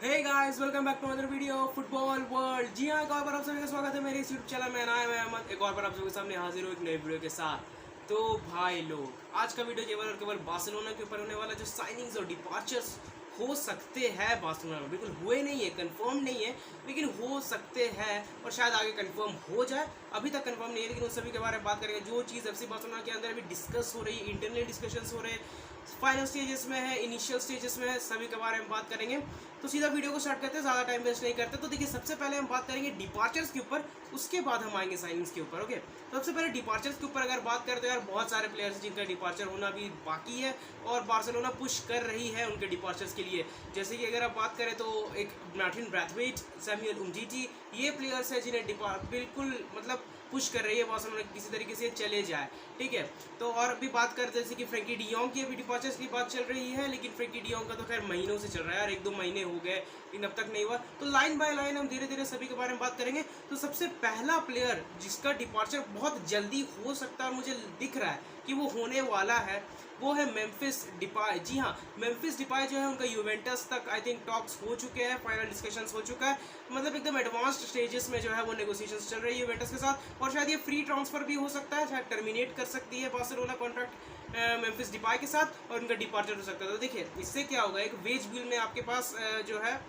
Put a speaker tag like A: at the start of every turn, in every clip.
A: Hey guys, welcome back to other video football world. जी हाँ, एक और बार आप सभी का स्वागत है मेरे इस यूट्यूब चैनल में। मैं अहमद एक और बार आप सभी के सामने हाजिर हूँ एक नए वीडियो के साथ। तो भाई लोग, आज का वीडियो केवल और केवल बार्सिलोना के ऊपर होने वाला जो साइनिंग्स और डिपार्चर्स हो सकते हैं बार्सिलोना में, बिल्कुल हुए नहीं है, कंफर्म नहीं है, लेकिन हो सकते हैं और शायद आगे कंफर्म हो जाए। अभी तक कंफर्म नहीं है, लेकिन उस सभी के बारे में बात करेंगे। जो चीज़ एफसी बार्सिलोना के अंदर अभी डिस्कस हो रही है, इंटरनल डिस्कशंस हो रहे हैं, फाइनल स्टेजेस में है, इनिशियल स्टेजेस में है, सभी के बारे में बात करेंगे। तो सीधा वीडियो को स्टार्ट करते हैं, ज़्यादा टाइम वेस्ट नहीं करते। तो देखिए, सबसे पहले हम बात करेंगे डिपार्चर्स के ऊपर, उसके बाद हम आएंगे साइनिंग्स के ऊपर। ओके, तो सबसे पहले डिपार्चर्स के ऊपर अगर बात करें तो यार बहुत सारे प्लेयर्स जिनका डिपार्चर होना भी बाकी है और बार्सिलोना पुश कर रही है उनके डिपार्चर्स के लिए। जैसे कि अगर आप बात करें तो एक मार्टिन ब्रैथवेट, सैमुअल उमटीटी, ये प्लेयर्स है जिन्हें बिल्कुल मतलब पुश कर रही है बार्सिलोना किसी तरीके से चले जाए। ठीक है, तो और अभी बात करते हैं जैसे कि फ्रैंकी डियोंग की अभी डिपार्चर्स की बात चल रही है, लेकिन फ्रैंकी डियोंग का तो खैर महीनों से चल रहा है यार, 1-2 महीने हो गए लेकिन अब तक नहीं हुआ। तो लाइन बाय लाइन हम धीरे धीरे सभी के बारे में बात करेंगे। तो सबसे पहला प्लेयर जिसका डिपार्चर बहुत जल्दी हो सकता है और मुझे दिख रहा है कि वो होने वाला है, वो है मेम्फिस डिपाय। जी हाँ, मेम्फिस डिपाय जो है उनका यूवेंटस तक आई थिंक टॉक्स हो चुके हैं, फाइनल डिस्कशंस हो चुका है, मतलब एकदम एडवांस्ड स्टेजेस में जो है वो नेगोशिएशंस चल रही है यूवेंटस के साथ। और शायद ये फ्री ट्रांसफर भी हो सकता है, शायद टर्मिनेट कर सकती है बार्सिलोना कॉन्ट्रैक्ट मेम्फिस डिपाय के साथ और उनका डिपार्चर हो सकता है। तो देखिए, इससे क्या होगा, एक वेज बिल में आपके पास जो है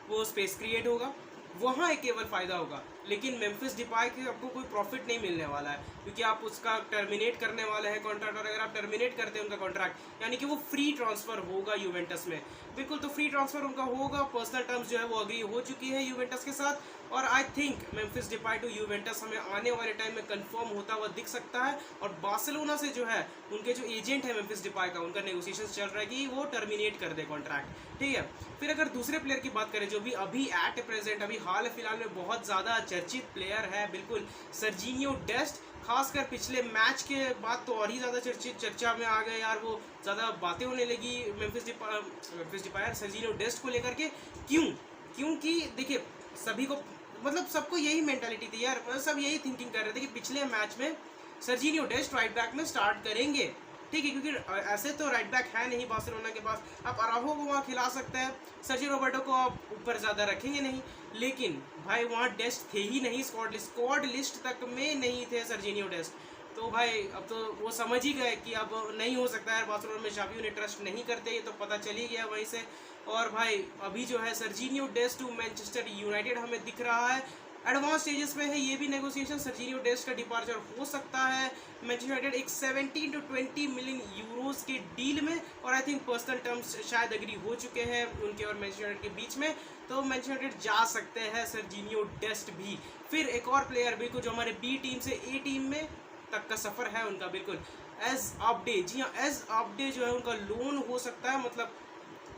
A: वो स्पेस क्रिएट होगा, वहाँ एक केवल फ़ायदा होगा, लेकिन मेम्फिस डिपाय के आपको कोई प्रॉफिट नहीं मिलने वाला है क्योंकि आप उसका टर्मिनेट करने वाले हैं कॉन्ट्रैक्ट। और अगर आप टर्मिनेट करते हैं उनका कॉन्ट्रैक्ट, यानी कि वो फ्री ट्रांसफ़र होगा यूवेंटस में, बिल्कुल। तो फ्री ट्रांसफ़र उनका होगा, पर्सनल टर्म्स जो है वो अग्री हो चुकी है यूवेंटस के साथ। और I think Memphis Depay to Juventus हमें आने वाले टाइम में कंफर्म होता हुआ दिख सकता है। और बार्सिलोना से जो है उनके जो एजेंट है मेम्फिस डिपाय का, उनका नेगोशिएशन चल रहा है कि वो टर्मिनेट कर दे कॉन्ट्रैक्ट। ठीक है, फिर अगर दूसरे प्लेयर की बात करें जो भी अभी एट प्रेजेंट अभी हाल फिलहाल में बहुत ज़्यादा चर्चित प्लेयर है, बिल्कुल, सर्जिनियो डेस्ट। खासकर पिछले मैच के बाद तो और ही ज़्यादा चर्चा में आ गए यार, वो ज़्यादा बातें होने लगी मेम्फिस डिपाय सर्जिनियो डेस्ट को लेकर के। क्योंकि देखिए, सभी को मतलब सबको यही मेंटालिटी थी यार, सब यही थिंकिंग कर रहे थे कि पिछले मैच में सर्जिनियो डेस्ट राइट बैक में स्टार्ट करेंगे। ठीक है, क्योंकि ऐसे तो राइट बैक है नहीं बार्सिलोना के पास, आप अराहो को वहाँ खिला सकते हैं, सर्जी रोबर्टो को आप ऊपर ज़्यादा रखेंगे नहीं, लेकिन भाई वहाँ डेस्ट थे ही नहीं, स्क्वाड लिस्ट तक में नहीं थे सर्जिनियो डेस्ट। तो भाई अब तो वो समझ ही गए कि अब नहीं हो सकता है, बार्सिलोना में शावी उन्हें ट्रस्ट नहीं करते, ये तो पता चल ही गया वहीं से। और भाई अभी जो है सर्जिनियो डेस्ट टू मैनचेस्टर यूनाइटेड हमें दिख रहा है, एडवांस स्टेजेस में है ये भी नेगोशिएशन। सर्जिनियो डेस्ट का डिपार्चर हो सकता है मैनचेस्टर यूनाइटेड एक 17 to 20 मिलियन यूरोस के डील में, और आई थिंक पर्सनल टर्म्स शायद एग्री हो चुके हैं उनके और मैनचेस्टर यूनाइटेड के बीच में, तो मैनचेस्टर यूनाइटेड जा सकते हैं सर्जिनियो डेस्ट भी। फिर एक और प्लेयर बिल्कुल जो हमारे बी टीम से ए टीम में तक का सफ़र है उनका, बिल्कुल एज अपडे। जी हाँ, एज अपडे जो है उनका लोन हो सकता है, मतलब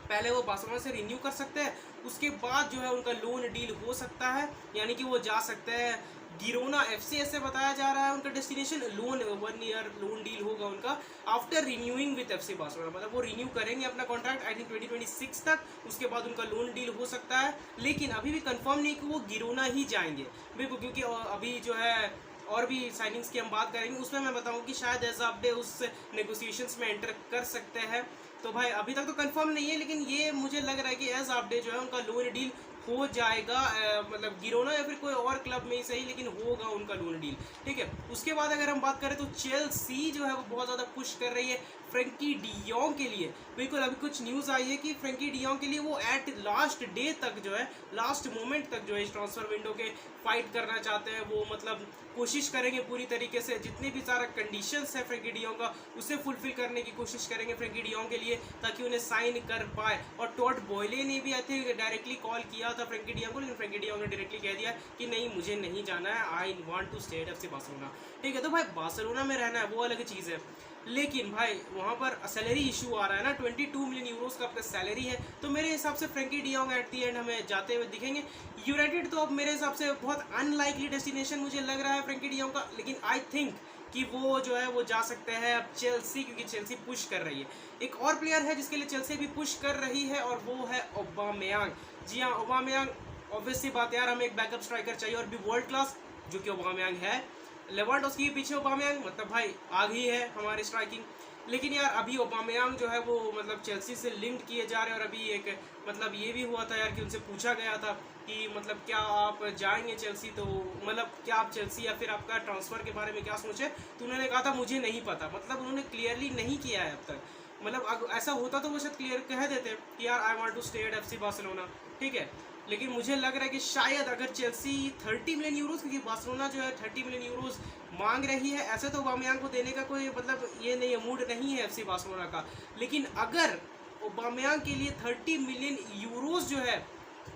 A: पहले वो बार्सिलोना से रिन्यू कर सकते हैं, उसके बाद जो है उनका लोन डील हो सकता है, यानी कि वो जा सकते हैं गिरोना एफसी, ऐसे बताया जा रहा है उनका destination. Loan 1 year loan deal होगा उनका after renewing with FC Barcelona, मतलब वो रिन्यू करेंगे अपना कॉन्ट्रैक्ट आई थिंक 2026 तक, उसके बाद उनका लोन डील हो सकता है। लेकिन अभी भी कंफर्म नहीं कि वो गिरोना ही जाएंगे, बिल्कुल, क्योंकि अभी जो है और भी साइनिंग्स की हम बात करेंगे, उसमें मैं बताऊं कि शायद एज अपडे उस नेगोशिएशंस में एंटर कर सकते हैं। तो भाई अभी तक तो कंफर्म नहीं है, लेकिन ये मुझे लग रहा है कि एज अपडे जो है उनका लोन डील हो जाएगा, मतलब गिरोना या फिर कोई और क्लब में ही सही, लेकिन होगा उनका लोन डील। ठीक है, उसके बाद अगर हम बात करें तो चेल्सी जो है वो बहुत ज़्यादा पुश कर रही है फ्रैंकी डियोंग के लिए। बिल्कुल, अभी कुछ न्यूज़ आई है कि फ्रैंकी डियोंग के लिए वो एट लास्ट डे तक जो है, लास्ट मोमेंट तक जो है इस ट्रांसफर विंडो के फाइट करना चाहते हैं। वो मतलब कोशिश करेंगे पूरी तरीके से, जितनी भी सारा कंडीशंस है फ्रैंकी डियोंग का उसे फुलफिल करने की कोशिश करेंगे फ्रैंकी डियोंग के लिए, ताकि उन्हें साइन कर पाए। और टॉड बॉयले ने भी आई थिंक डायरेक्टली कॉल किया था फ्रैंकी डियोंग को, लेकिन फ्रैंकी डियोंग ने डायरेक्टली कह दिया कि नहीं, मुझे नहीं जाना है, I want to stay at FC Barcelona. ठीक है, तो भाई बार्सिलोना में रहना है वो अलग चीज़ है, लेकिन भाई वहाँ पर सैलरी इशू आ रहा है ना, 22 मिलियन यूरोस का आपका सैलरी है, तो मेरे हिसाब से Frenkie de Jong at the and हमें जाते हुए दिखेंगे। यूनाइटेड तो अब मेरे हिसाब से बहुत अनलाइकली डेस्टिनेशन मुझे लग रहा है फ्रैंकी डियोंग का, लेकिन आई थिंक कि वो जो है वो जा सकते हैं अब चेल्सी, क्योंकि चेल्सी पुश कर रही है। एक और प्लेयर है जिसके लिए चेल्सी भी पुश कर रही है और वो है ओबामेयांग। जी हाँ, ओबामेयांग, ऑब्वियसली बात यार, हमें एक बैकअप स्ट्राइकर चाहिए और भी वर्ल्ड क्लास, जो कि ओबामेयांग है। लेवांडोव्स्की के पीछे ओबामेयांग, मतलब भाई आग ही है हमारी स्ट्राइकिंग। लेकिन यार अभी ओबामेयांग जो है वो मतलब चेल्सी से लिंक्ड किए जा रहे हैं, और अभी एक मतलब ये भी हुआ था यार कि उनसे पूछा गया था कि मतलब क्या आप जाएंगे चेल्सी, तो मतलब क्या आप चेल्सी या फिर आपका ट्रांसफ़र के बारे में क्या सोचे, तो उन्होंने कहा था मुझे नहीं पता। मतलब उन्होंने क्लियरली नहीं किया है अब तक। मतलब अगर ऐसा होता तो वो शायद क्लियर कह देते कि यार I want to stay at FC Barcelona, ठीक है। लेकिन मुझे लग रहा है कि शायद अगर चेल्सी 30 मिलियन यूरोज़, क्योंकि बार्सिलोना जो है 30 मिलियन यूरोज़ मांग रही है, ऐसे तो ओबामेयांग को देने का कोई मतलब ये नहीं है, मूड नहीं है FC बार्सिलोना का। लेकिन अगर ओबामेयांग के लिए 30 मिलियन यूरोज़ जो है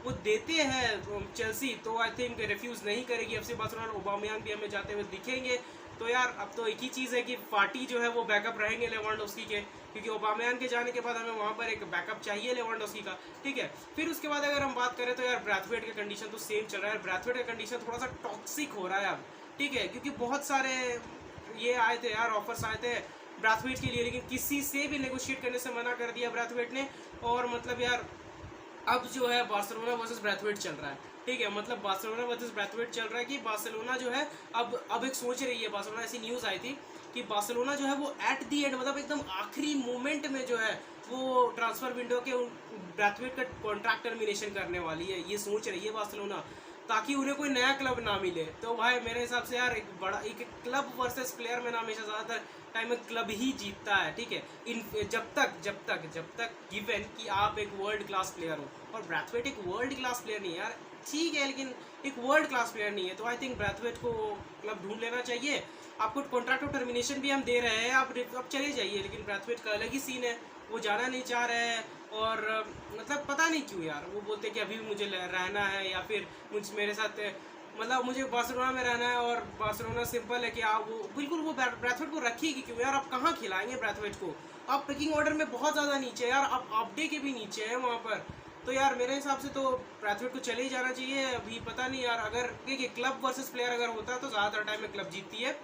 A: वो देते हैं चेल्सी, तो आई थिंक रिफ्यूज़ नहीं करेगी FC बार्सिलोना। ओबामेयांग भी हमें जाते हुए दिखेंगे। तो यार अब तो एक ही चीज़ है कि पार्टी जो है वो बैकअप रहेंगे लेवांडोव्स्की के, क्योंकि ओबामेयांग के जाने के बाद हमें वहाँ पर एक बैकअप चाहिए लेवांडोव्स्की का, ठीक है। फिर उसके बाद अगर हम बात करें तो यार ब्रैथवेट का कंडीशन तो सेम चल रहा है। ब्रैथवेट का कंडीशन थोड़ा सा टॉक्सिक हो रहा है अब, ठीक है, क्योंकि बहुत सारे ये आए थे यार, ऑफर्स आए थे ब्रैथवेट के लिए, लेकिन किसी से भी नेगोशिएट करने से मना कर दिया ब्रैथवेट ने। और मतलब यार अब जो है बार्सिलोना वर्सेस ब्रैथवेट चल रहा है, ठीक है। मतलब बार्सिलोना वर्सेस ब्रैथवेट चल रहा है कि बार्सिलोना जो है अब एक सोच रही है बार्सिलोना, ऐसी न्यूज़ आई थी कि बार्सिलोना जो है वो एट दी एंड, मतलब एकदम आखिरी मोमेंट में जो है वो ट्रांसफर विंडो के ब्रैथवेट का कॉन्ट्रैक्ट टर्मिनेशन करने वाली है, ये सोच रही है बार्सिलोना, ताकि उन्हें कोई नया क्लब ना मिले। तो भाई मेरे हिसाब से यार एक क्लब वर्सेस प्लेयर में ना हमेशा ज़्यादातर टाइम में क्लब ही जीतता है, ठीक है। इन जब तक गिवन कि आप एक वर्ल्ड क्लास प्लेयर हो, और ब्रैथवेट एक वर्ल्ड क्लास प्लेयर नहीं है यार, ठीक है, लेकिन एक वर्ल्ड क्लास प्लेयर नहीं है, तो आई थिंक ब्रैथवेट को क्लब ढूंढ लेना चाहिए। आपको कॉन्ट्रैक्ट ऑफ टर्मिनेशन भी हम दे रहे हैं, आप चले जाइए, लेकिन ब्रैथवेट का अलग ही सीन है, वो जाना नहीं चाह रहे हैं। और मतलब पता नहीं क्यों यार, वो बोलते कि अभी भी मुझे रहना है, या फिर मेरे साथ मतलब मुझे बार्सिलोना में रहना है, और बार्सिलोना सिंपल है कि आप वो बिल्कुल वो ब्रैथवेट को रखिएगी क्यों यार, आप कहाँ खिलाएंगे ब्रैथवेट को, आप पिकिंग ऑर्डर में बहुत ज़्यादा नीचे है यार, आप अपडे के भी नीचे है वहाँ पर। तो यार मेरे हिसाब से तो ब्रैथवेट को चले ही जाना चाहिए। अभी पता नहीं यार, अगर देखिए क्लब वर्सेस प्लेयर अगर होता है तो ज़्यादातर टाइम में क्लब जीतती है,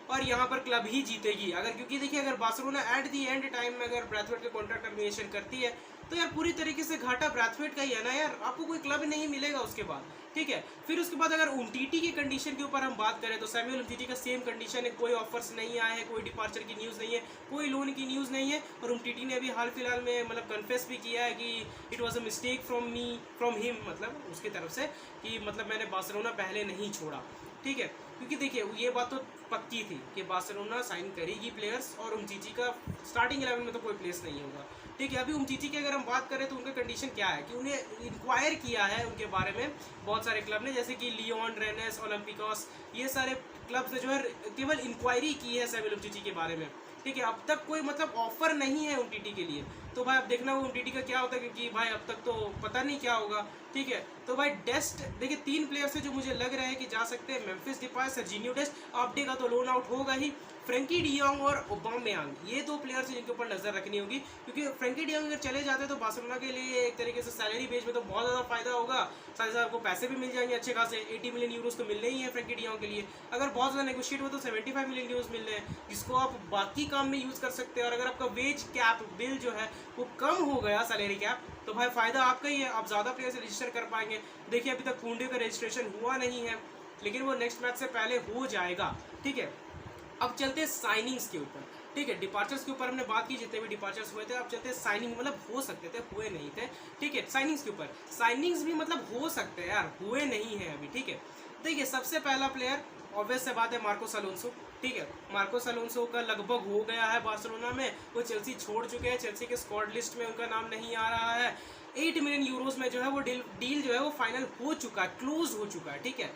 A: और यहाँ पर क्लब ही जीतेगी अगर, क्योंकि देखिए अगर Barcelona at the and time में अगर ब्रैथवेट के कॉन्ट्रैक्ट टर्मिनेशन करती है, तो यार पूरी तरीके से घाटा ब्रैथवेट का ही है ना यार, आपको कोई क्लब नहीं मिलेगा उसके बाद, ठीक है। फिर उसके बाद अगर उमटीटी की कंडीशन के ऊपर हम बात करें तो सैमुअल उमटीटी का सेम कंडीशन है, कोई ऑफर्स नहीं आए हैं, कोई डिपार्चर की न्यूज़ नहीं है, कोई लोन की न्यूज़ नहीं है, और उमटीटी ने अभी हाल फिलहाल में मतलब कन्फेस भी किया है कि it was a mistake from him, मतलब उसकी तरफ से, कि मतलब मैंने बार्सिलोना पहले नहीं छोड़ा, ठीक है। क्योंकि देखिए ये बात तो पक्की थी कि बार्सिलोना साइन करेगी प्लेयर्स, और उमटीटी का स्टार्टिंग 11 में तो कोई प्लेस नहीं होगा, ठीक है। अभी उमटीटी की अगर हम बात करें तो उनका कंडीशन क्या है कि उन्हें इंक्वायर किया है उनके बारे में बहुत सारे क्लब ने, जैसे कि लियोन, रेनेस, ओलंपिकॉस, ये सारे क्लब्स ने जो है केवल इंक्वायरी की है सैमुअल उमटीटी के बारे में, ठीक है। अब तक कोई मतलब ऑफर नहीं है उमटीटी के लिए, तो भाई अब देखना वो उमटीटी का क्या होता है, क्योंकि भाई अब तक तो पता नहीं क्या होगा, ठीक है। तो भाई डेस्ट देखिए 3 प्लेयर से जो मुझे लग रहा है कि जा सकते हैं, मेम्फिस डिपाय, सर्जिनियो डेस्ट, अपडे का तो लोन आउट होगा ही, फ्रैंकी डियोंग और ओबामेयांग, ये 2 प्लेयर्स जिनके ऊपर नजर रखनी होगी, क्योंकि फ्रैंकी डियोंग अगर चले जाते हैं तो बार्सिलोना के लिए एक तरीके से सैलरी बेस में तो बहुत ज़्यादा फायदा होगा, साथ ही साथ आपको पैसे भी मिल जाएंगे अच्छे खासे, 80 मिलियन यूरोस तो मिलने ही है फ्रैंकी डियोंग के लिए, अगर बहुत ज़्यादा नेगोशिएट हो तो 75 मिलियन यूरोस मिल रहे हैं, जिसको आप बाकी काम में यूज़ कर सकते हैं। और अगर आपका वेज कैप बिल जो है वो कम हो गया, सैलरी कैप, तो भाई फ़ायदा आपका ही है, आप ज़्यादा प्लेयर से रजिस्टर कर पाएंगे। देखिए अभी तक कुंडे का रजिस्ट्रेशन हुआ नहीं है, लेकिन वो नेक्स्ट मैच से पहले हो जाएगा, ठीक है। अब चलते हैं साइनिंग्स के ऊपर, ठीक है। डिपार्चर्स के ऊपर हमने बात की, जितने भी डिपार्चर्स हुए थे। अब चलते हैं साइनिंग, मतलब हो सकते थे, हुए नहीं थे, ठीक है। साइनिंग्स के ऊपर, साइनिंग्स भी मतलब हो सकते हैं यार, हुए नहीं है अभी, ठीक है। देखिए सबसे पहला प्लेयर ऑब्वियस से बात है मार्कोस अलोंसो, ठीक है। मार्कोस अलोंसो का लगभग हो गया है बार्सिलोना में, वो चेल्सी छोड़ चुके हैं, चेल्सी के स्क्वाड लिस्ट में उनका नाम नहीं आ रहा है। 8 मिलियन यूरोज में जो है वो डील जो है वो फाइनल हो चुका है, क्लोज हो चुका है, ठीक है।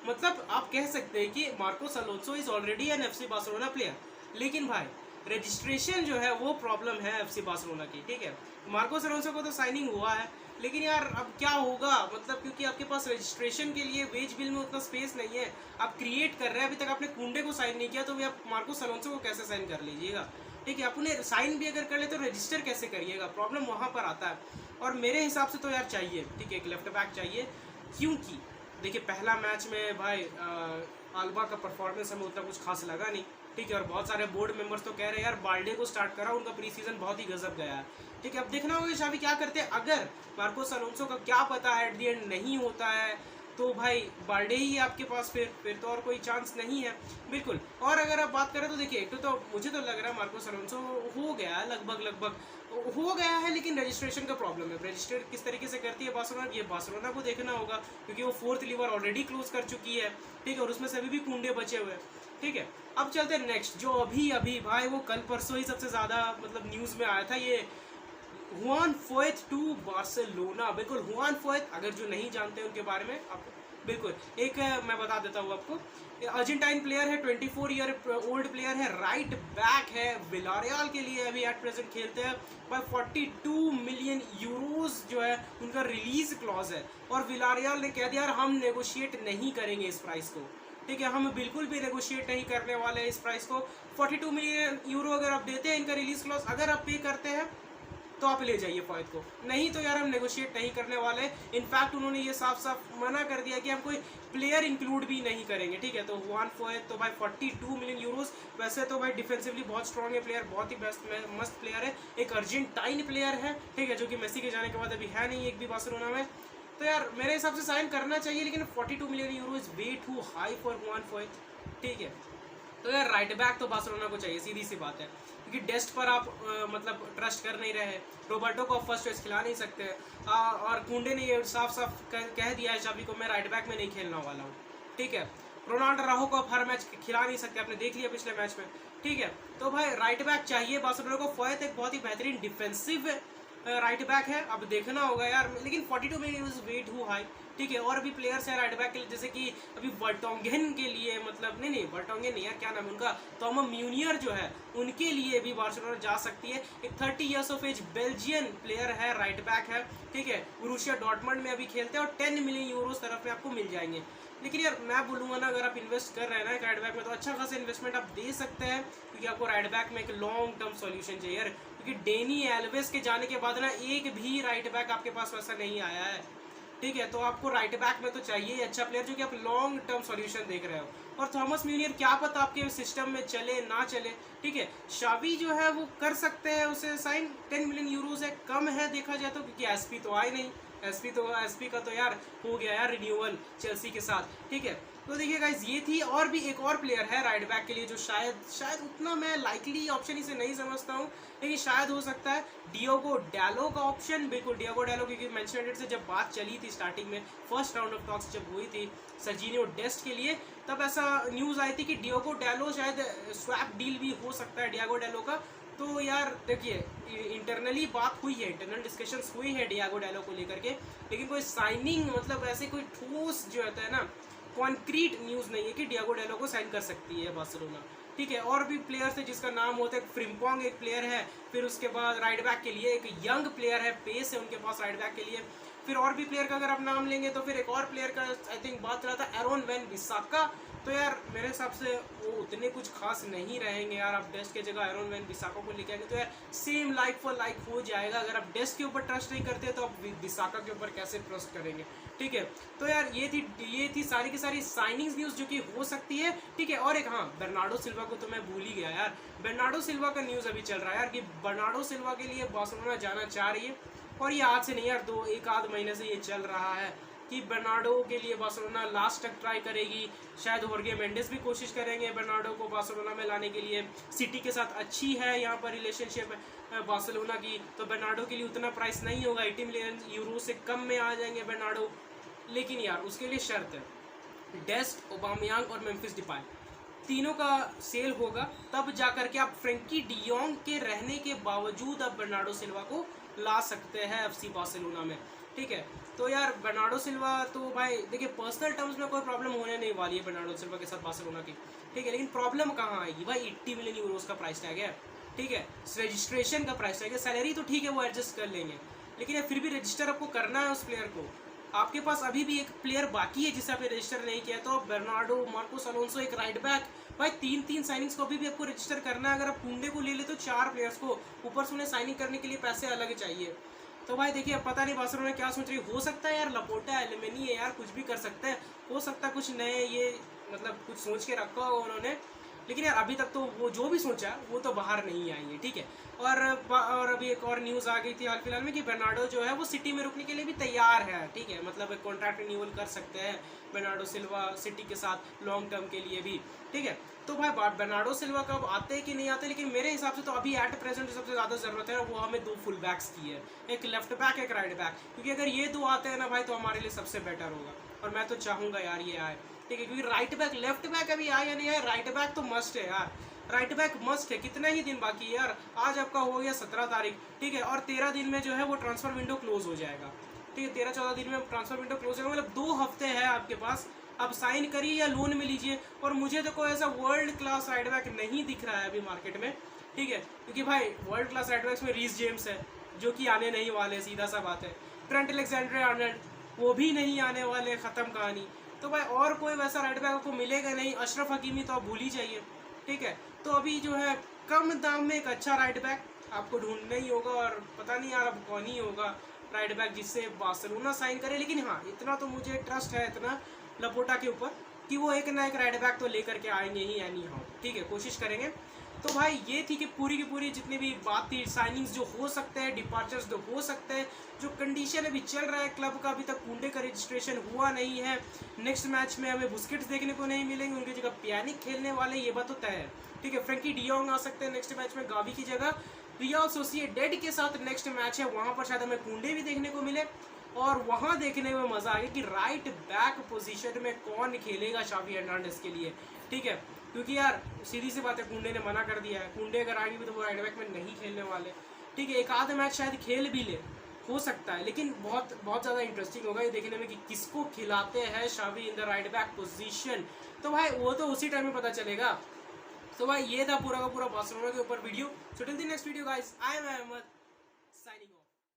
A: मतलब आप कह सकते हैं कि Marcos Alonso is already an FC Barcelona player, लेकिन भाई रजिस्ट्रेशन जो है वो प्रॉब्लम है FC बार्सिलोना की, ठीक है। मार्कोस अलोंसो को तो साइनिंग हुआ है, लेकिन यार अब क्या होगा, मतलब क्योंकि आपके पास रजिस्ट्रेशन के लिए वेज बिल में उतना स्पेस नहीं है, आप क्रिएट कर रहे हैं, अभी तक आपने कुंडे को साइन नहीं किया, तो आप मार्कोस अलोंसो को कैसे साइन कर लीजिएगा, ठीक है। आप उन्हें साइन भी अगर कर ले तो रजिस्टर कैसे करिएगा, प्रॉब्लम वहाँ पर आता है। और मेरे हिसाब से तो यार चाहिए, ठीक है, एक लेफ्ट बैक चाहिए, क्योंकि देखिए पहला मैच में भाई आल्बा का परफॉर्मेंस हमें उतना कुछ खास लगा नहीं, ठीक है। और बहुत सारे बोर्ड मेंबर्स तो कह रहे हैं यार बाल्डे को स्टार्ट करा, उनका प्री सीजन बहुत ही गजब गया है, ठीक है। अब देखना होगा शावी क्या करते हैं, अगर मार्कोस अलोंसो का क्या पता है एट दी एंड नहीं होता है, तो भाई बाल्डे ही है आपके पास, फिर तो और कोई चांस नहीं है बिल्कुल। और अगर आप बात करें तो देखिए, एक तो मुझे तो लग रहा है मार्कोस अलोंसो हो गया है, लगभग हो गया है, लेकिन रजिस्ट्रेशन का प्रॉब्लम है। रजिस्टर किस तरीके से करती है बार्सिलोना, ये बार्सिलोना को देखना होगा, क्योंकि वो 4th लीवर ऑलरेडी क्लोज कर चुकी है, ठीक है, और उसमें से अभी भी कुंडे बचे हुए हैं, ठीक है। अब चलते हैं नेक्स्ट, जो अभी भाई वो कल परसों ही सबसे ज़्यादा मतलब न्यूज़ में आया था, ये हुआन फोएथ टू बार्सिलोना। बिल्कुल, हुआन फोएथ, अगर जो नहीं जानते उनके बारे में आप बिल्कुल एक मैं बता देता हूँ आपको। अर्जेंटाइन प्लेयर है, 24 ईयर ओल्ड प्लेयर है, राइट बैक है, विलारियल के लिए अभी एट प्रेजेंट खेलते हैं। पर 42 मिलियन यूरोज जो है उनका रिलीज क्लॉज है, और विलारियल ने कह दिया यार हम नेगोशिएट नहीं करेंगे इस प्राइस को, ठीक है, हम बिल्कुल भी नेगोशिएट नहीं करने वाले हैं इस प्राइस को। 42 मिलियन यूरो अगर आप देते हैं इनका रिलीज क्लॉज, अगर आप पे करते हैं तो आप ले जाइए फोएथ को, नहीं तो यार हम नेगोशिएट नहीं करने वाले। इनफैक्ट उन्होंने ये साफ मना कर दिया कि हम कोई प्लेयर इंक्लूड भी नहीं करेंगे, ठीक है। तो हुआन फोएथ तो भाई 42 मिलियन यूरोस, वैसे तो भाई डिफेंसिवली बहुत स्ट्रॉन्ग है प्लेयर, बहुत ही मस्त प्लेयर है, एक अर्जेंटाइन प्लेयर है, ठीक है, जो कि मेसी के जाने के बाद अभी है नहीं एक भी बार्सिलोना में। तो यार मेरे हिसाब से साइन करना चाहिए, लेकिन 42 million euro is way too high for Juan Foyth, ठीक है। तो यार राइट बैक तो बार्सिलोना को चाहिए, सीधी सी बात है, क्योंकि डेस्ट पर आप मतलब ट्रस्ट कर नहीं रहे, रोबर्टो को आप फर्स्ट चॉइस खिला नहीं सकते, और कुंडे ने ये साफ कह दिया है चाबी को, मैं राइट बैक में नहीं खेलने वाला हूँ, ठीक है। रोनाल्डो राहो को आप हर मैच खिला नहीं सकते, आपने देख लिया पिछले मैच में, ठीक है। तो भाई राइट बैक चाहिए बार्सिलोना को। फोएथ एक बहुत ही बेहतरीन डिफेंसिव राइट बैक है, अब देखना होगा यार, लेकिन 42 million is way too high, ठीक है। और भी प्लेयर्स हैं राइट बैक के लिए, जैसे कि अभी वर्टोंगेन के लिए, मतलब नहीं वर्टोंगेन नहीं है, क्या नाम है उनका, टॉमम म्यूनियर जो है, उनके लिए भी बार्सिलोना जा सकती है। एक 30 years of age Belgian player है, राइट बैक है, ठीक है, बोरुसिया डॉर्टमंड में अभी खेलते हैं, और 10 मिलियन यूरोस तरफ में आपको मिल जाएंगे। लेकिन यार मैं बोलूँगा ना, अगर आप इन्वेस्ट कर रहे हैं ना एक राइट बैक में, तो अच्छा खासा इन्वेस्टमेंट आप दे सकते हैं, क्योंकि आपको राइट बैक में एक लॉन्ग टर्म सॉल्यूशन चाहिए यार, क्योंकि डेनी एल्वेस के जाने के बाद ना एक भी राइट बैक आपके पास वैसा नहीं आया है, ठीक है। तो आपको राइट बैक में तो चाहिए अच्छा प्लेयर, जो कि आप लॉन्ग टर्म सॉल्यूशन देख रहे हो। और थॉमस म्यूनियर क्या पता आपके सिस्टम में चले ना चले, ठीक है। शावी जो है वो कर सकते हैं उसे साइन, 10 मिलियन यूरोज है, कम है देखा जाए तो, क्योंकि एसपी तो आए नहीं, एसपी का तो यार हो गया यार रिन्यूअल चेल्सी के साथ, ठीक है। तो देखिए गाइज, ये थी, और भी एक और प्लेयर है राइट बैक के लिए, जो शायद उतना मैं लाइकली ऑप्शन इसे नहीं समझता हूँ, लेकिन शायद हो सकता है डियोगो डैलो का ऑप्शन। बिल्कुल डियोगो डैलो, क्योंकि मैनचेस्टर यूनाइटेड से जब बात चली थी स्टार्टिंग में, फर्स्ट राउंड ऑफ टॉक्स जब हुई थी सर्जिनियो डेस्ट के लिए, तब ऐसा न्यूज़ आई थी कि डियोगो डैलो शायद स्वैप डील भी हो सकता है डियोगो डैलो का। तो यार देखिए, इंटरनली बात हुई है, इंटरनल डिस्कशंस हुई है डियोगो डैलो को लेकर के, लेकिन कोई साइनिंग मतलब ऐसे कोई ठोस जो होता है ना, कॉन्क्रीट न्यूज़ नहीं है कि डियोगो डैलो को साइन कर सकती है बार्सिलोना, ठीक है। और भी प्लेयर्स है जिसका नाम होता है, फ्रिम्पोंग एक प्लेयर है, फिर उसके बाद राइट बैक के लिए एक यंग प्लेयर है, पेस है उनके पास राइट बैक के लिए। फिर और भी प्लेयर का अगर आप नाम लेंगे तो फिर एक और प्लेयर का आई थिंक बात रहा था, एरोन वैन बिसाका। तो यार मेरे हिसाब से वो उतने कुछ खास नहीं रहेंगे यार, आप डेस्ट के जगह एरोन वैन बिसाका को लेके आएंगे तो यार सेम लाइक फॉर लाइक हो जाएगा। अगर आप डेस्ट के ऊपर ट्रस्ट नहीं करते तो आप बिसाका के ऊपर कैसे ट्रस्ट करेंगे, ठीक है। तो यार ये थी सारी की सारी साइनिंग्स न्यूज़ जो कि हो सकती है, ठीक है। और एक हाँ, बर्नार्डो सिल्वा को तो मैं भूल ही गया यार, बर्नार्डो सिल्वा का न्यूज़ अभी चल रहा है यार, कि बर्नार्डो सिल्वा के लिए बार्सिलोना जाना चाह रही है, और ये आज से नहीं यार, एक आध महीने से ये चल रहा है कि बर्नार्डो के लिए बार्सिलोना लास्ट तक ट्राई करेगी। शायद होर्गे मेंडेस भी कोशिश करेंगे बर्नार्डो को बार्सिलोना में लाने के लिए, सिटी के साथ अच्छी है यहाँ पर रिलेशनशिप बार्सिलोना की, तो बर्नार्डो के लिए उतना प्राइस नहीं होगा, 80 मिलियन यूरो से कम में आ जाएंगे बर्नार्डो। लेकिन यार उसके लिए शर्त है, डेस्ट, ओबामेयांग और मेम्फिस डिपाय तीनों का सेल होगा, तब जाकर के आप फ्रेंकी डियोंग के रहने के बावजूद आप बर्नार्डो सिल्वा को ला सकते हैं एफसी बार्सिलोना में, ठीक है। तो यार बर्नार्डो सिल्वा तो भाई देखिए, पर्सनल टर्म्स में कोई प्रॉब्लम होने नहीं वाली है बर्नार्डो सिल्वा के साथ बार्सिलोना की, ठीक है। लेकिन प्रॉब्लम कहाँ आएगी भाई, 80 मिलियन यूरोस का प्राइस टैग है, ठीक है, रजिस्ट्रेशन का प्राइस टैग है। सैलरी तो ठीक है वो एडजस्ट कर लेंगे, लेकिन फिर भी रजिस्टर आपको करना है उस प्लेयर को। आपके पास अभी भी एक प्लेयर बाकी है जिसे आपने रजिस्टर नहीं किया, तो बर्नार्डो, मार्कोस अलोंसो, एक राइट बैक, भाई तीन साइनिंग्स को अभी भी आपको रजिस्टर करना है। अगर आप कुंडे को ले ले तो 4 प्लेयर्स को, ऊपर से उन्हें साइनिंग करने के लिए पैसे अलग चाहिए। तो भाई देखिए, अब पता नहीं बार्सिलोना क्या सोच रही है, हो सकता है यार लपोटा एलिमिनी है यार, कुछ भी कर सकता है, हो सकता है कुछ नए ये मतलब कुछ सोच के रखा होगा उन्होंने। लेकिन यार अभी तक तो वो जो भी सोचा वो तो बाहर नहीं आई है, ठीक है। और अभी एक और न्यूज़ आ गई थी हाल फिलहाल में कि बेर्नार्डो जो है वो सिटी में रुकने के लिए भी तैयार है, ठीक है। मतलब एक कॉन्ट्रैक्ट रिन्यूअल कर सकते हैं बेर्नार्डो सिल्वा सिटी के साथ लॉन्ग टर्म के लिए भी, ठीक है। तो भाई बेर्नार्डो सिल्वा कब आते हैं कि नहीं आते, लेकिन मेरे हिसाब से तो अभी एट प्रेजेंट सबसे ज़्यादा ज़रूरत है वो हमें 2 फुल बैक्स की है, एक लेफ्ट बैक एक राइट बैक, क्योंकि अगर ये 2 आते हैं ना भाई तो हमारे लिए सबसे बेटर होगा। और मैं तो चाहूँगा यार ये आए, ठीक है, क्योंकि राइट बैक लेफ्ट बैक अभी आए या नहीं आए, राइट बैक तो मस्ट है यार, राइट बैक मस्ट है। कितने ही दिन बाकी है यार, आज आपका हो गया 17 तारीख, ठीक है, और 13 दिन में जो है वो ट्रांसफर विंडो क्लोज हो जाएगा, ठीक है। 13-14 दिन में ट्रांसफर विंडो क्लोज होगा, मतलब 2 हफ्ते है आपके पास, आप साइन करिए या लोन में लीजिए। और मुझे तो कोई ऐसा वर्ल्ड क्लास राइट बैक नहीं दिख रहा है अभी मार्केट में, ठीक है, क्योंकि भाई वर्ल्ड क्लास राइट बैक्स में रीस जेम्स है जो कि आने नहीं वाले, सीधा सा बात है। ट्रेंट अलेक्जेंडर-आर्नल्ड वो भी नहीं आने वाले, ख़त्म कहानी। तो भाई और कोई वैसा राइट बैक आपको मिलेगा नहीं, अशरफ हकीमी तो आप भूल ही जाइए, ठीक है। तो अभी जो है कम दाम में एक अच्छा राइट बैक आपको ढूंढना ही होगा, और पता नहीं यार अब कौन ही होगा राइट बैक जिससे बार्सिलोना साइन करे। लेकिन हाँ, इतना तो मुझे ट्रस्ट है इतना लपोटा के ऊपर कि वो एक ना एक राइट बैक तो लेकर के आएंगे ही एनी हाउ, ठीक है, कोशिश करेंगे। तो भाई ये थी कि पूरी की पूरी जितनी भी बात थी, साइनिंग्स जो हो सकते हैं, डिपार्चर्स जो हो सकते हैं, जो कंडीशन अभी चल रहा है क्लब का, अभी तक कुंडे का रजिस्ट्रेशन हुआ नहीं है। नेक्स्ट मैच में हमें बुस्केट्स देखने को नहीं मिलेंगे, उनकी जगह पियानिक खेलने वाले, ये बात तो तय है, ठीक है। फ्रैंकी डियोंग आ सकते हैं नेक्स्ट मैच में गावी की जगह। रियल सोसिएडेड के साथ नेक्स्ट मैच है, वहाँ पर शायद हमें कुंडे भी देखने को मिले, और वहाँ देखने में मज़ा आ गया कि राइट बैक पोजीशन में कौन खेलेगा शावी हर्नांडेज के लिए, ठीक है। क्योंकि यार सीधी सी बात है, कुंडे ने मना कर दिया है, कुंडे अगर आएंगे भी तो वो राइट बैक में नहीं खेलने वाले, ठीक है। एक आध मैच शायद खेल भी ले, हो सकता है, लेकिन बहुत बहुत ज़्यादा इंटरेस्टिंग होगा ये देखने में कि किसको खिलाते हैं Xavi in the right back position. तो भाई वो तो उसी टाइम में पता चलेगा। तो भाई ये था पूरा का पूरा बार्सिलोना के ऊपर video. So till the next video guys, I am Ahmed signing of.